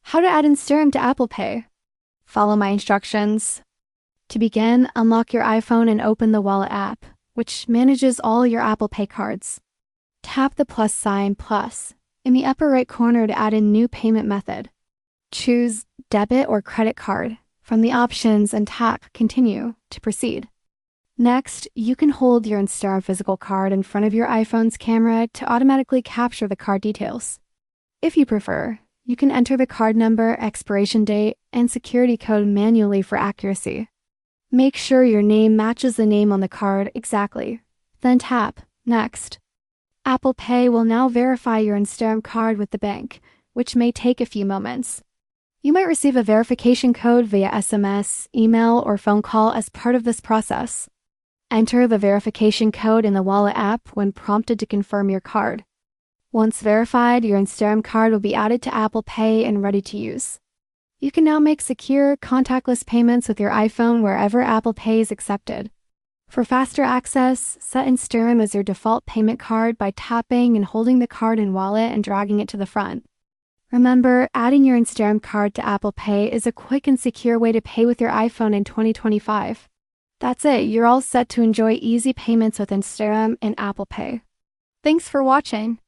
How to add Instarem to Apple Pay. Follow my instructions. To begin, unlock your iPhone and open the Wallet app, which manages all your Apple Pay cards. Tap the plus sign plus in the upper right corner to add a new payment method. Choose debit or credit card from the options and tap Continue to proceed. Next, you can hold your Instarem physical card in front of your iPhone's camera to automatically capture the card details. If you prefer, you can enter the card number, expiration date, and security code manually for accuracy. Make sure your name matches the name on the card exactly. Then tap Next. Apple Pay will now verify your Instarem card with the bank, which may take a few moments. You might receive a verification code via SMS, email, or phone call as part of this process. Enter the verification code in the Wallet app when prompted to confirm your card. Once verified, your Instarem card will be added to Apple Pay and ready to use. You can now make secure, contactless payments with your iPhone wherever Apple Pay is accepted. For faster access, set Instarem as your default payment card by tapping and holding the card in Wallet and dragging it to the front. Remember, adding your Instarem card to Apple Pay is a quick and secure way to pay with your iPhone in 2025. That's it, you're all set to enjoy easy payments with Instarem and Apple Pay. Thanks for watching.